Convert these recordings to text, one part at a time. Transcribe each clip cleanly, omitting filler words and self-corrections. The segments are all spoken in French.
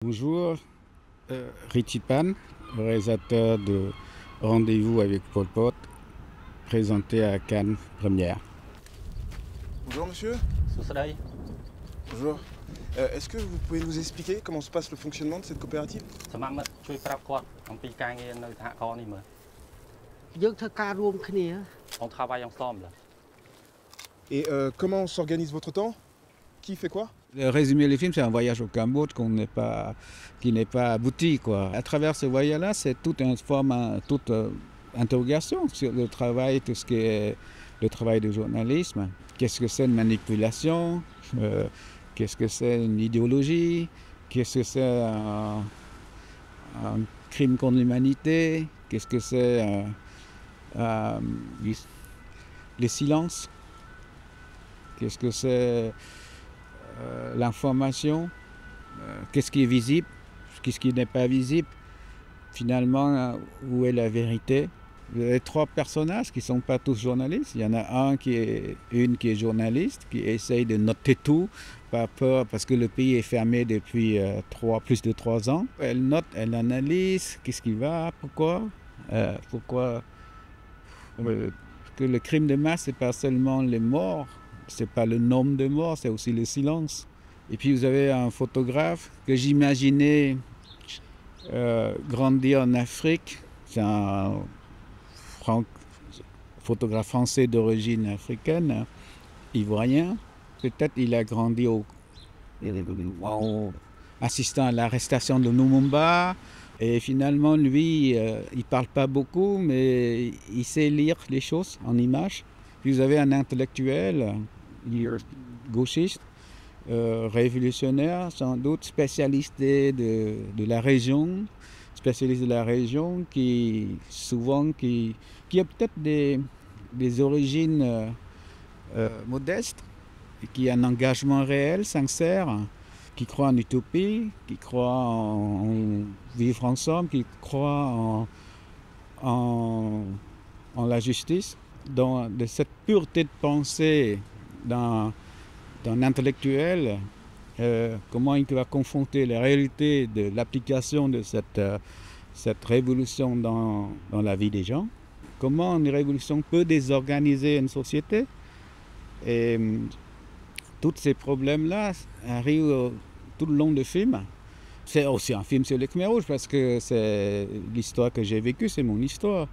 Bonjour, Richie Pan, réalisateur de Rendez-vous avec Pol Pot, présenté à Cannes Première. Bonjour monsieur. Saudade. Bonjour. Est-ce que vous pouvez nous expliquer comment se passe le fonctionnement de cette coopérative? សមត្ថមិត្តជួយប្រាប់គាត់អំពីការងារនៅសហគមន៍នេះមើល យើងធ្វើការរួមគ្នា On travaille ensemble. Et comment s'organise votre temps? Qui fait quoi? Le résumé du film, c'est un voyage au Cambodge qui n'est pas abouti, quoi. À travers ce voyage-là, c'est toute une forme, toute interrogation sur le travail, tout ce qui est le travail du journalisme. Qu'est-ce que c'est une manipulation? Qu'est-ce que c'est une idéologie? Qu'est-ce que c'est un crime contre l'humanité? Qu'est-ce que c'est les silences? Qu'est-ce que c'est l'information? Qu'est-ce qui est visible? Qu'est-ce qui n'est pas visible? Finalement, où est la vérité? Vous avez trois personnages qui ne sont pas tous journalistes. Il y en a une qui est journaliste, qui essaye de noter tout, par peur, parce que le pays est fermé depuis plus de 3 ans. Elle note, elle analyse, qu'est-ce qui va, pourquoi. Que le crime de masse, ce n'est pas seulement les morts, ce n'est pas le nombre de morts, c'est aussi le silence. Et puis vous avez un photographe que j'imaginais grandir en Afrique. C'est un photographe français d'origine africaine, ivoirien. Peut-être il a grandi assistant à l'arrestation de Lumumba. Et finalement, lui, il ne parle pas beaucoup, mais il sait lire les choses en images. Puis vous avez un intellectuel, gauchiste, révolutionnaire, sans doute spécialiste de la région, qui a peut-être des origines modestes, et qui a un engagement réel, sincère, qui croit en utopie, qui croit en vivre ensemble, qui croit en la justice. De cette pureté de pensée d'un intellectuel, comment il va confronter la réalité de l'application de cette révolution dans la vie des gens, comment une révolution peut désorganiser une société. Et tous ces problèmes-là arrivent tout le long du film. C'est aussi un film sur les Khmers rouges parce que c'est l'histoire que j'ai vécue, c'est mon histoire.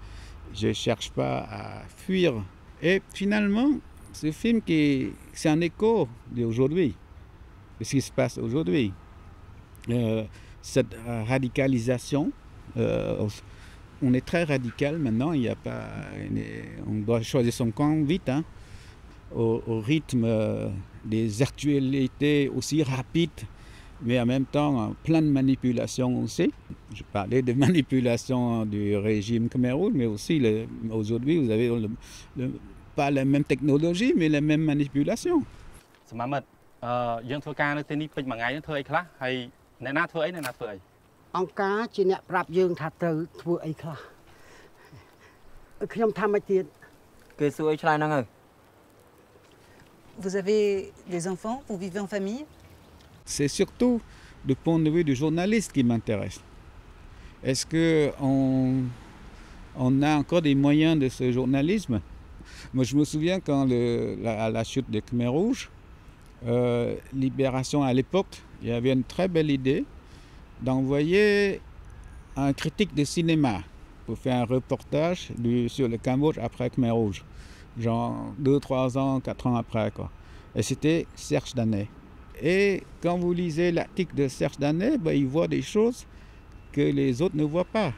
Je ne cherche pas à fuir. Et finalement, ce film, c'est un écho d'aujourd'hui, de ce qui se passe aujourd'hui. Cette radicalisation, on est très radical maintenant, on doit choisir son camp vite, hein, au rythme des actualités aussi rapides, mais en même temps plein de manipulations aussi. Je parlais de manipulation du régime Khmer Rouge, mais aussi aujourd'hui vous avez pas la même technologie, mais la même manipulation. សមត្ថមិត្តយើងធ្វើការនៅទីនេះពេញមួយថ្ងៃធ្វើអីខ្លះហើយអ្នកណាធ្វើអីអ្នកណាធ្វើអី អង្គការជាអ្នកប្រាប់យើងថាត្រូវធ្វើអីខ្លះខ្ញុំថាមិនទៀត គេសួរអីឆ្លើយហ្នឹងហើយ Vous avez des enfants? Vous vivez en famille? C'est surtout du point de vue du journaliste qui m'intéresse. Est-ce qu'on a encore des moyens de ce journalisme? Moi, je me souviens quand à la chute des Khmers rouges, Libération à l'époque, il y avait une très belle idée d'envoyer un critique de cinéma pour faire un reportage sur le Cambodge après Khmer rouge, genre 2, 3 ans, 4 ans après, quoi. Et c'était Serge Danet. Et quand vous lisez l'article de Serge Danet, il voit des choses que les autres ne voient pas.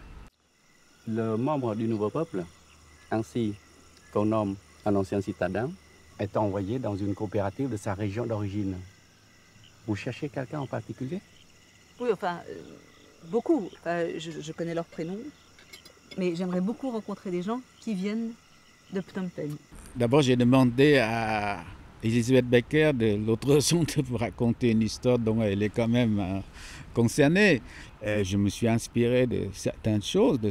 Le membre du nouveau peuple, ainsi qu'on nomme un ancien citadin, est envoyé dans une coopérative de sa région d'origine. Vous cherchez quelqu'un en particulier? Oui, enfin, beaucoup. Enfin, je connais leurs prénoms, mais j'aimerais beaucoup rencontrer des gens qui viennent de Phnom Penh. D'abord, j'ai demandé à Elisabeth Becker de l'autre zone de vous raconter une histoire dont elle est quand même concernée. Je me suis inspiré de certaines choses de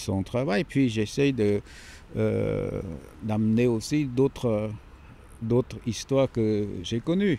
son travail, puis j'essaye d'amener aussi d'autres histoires que j'ai connues.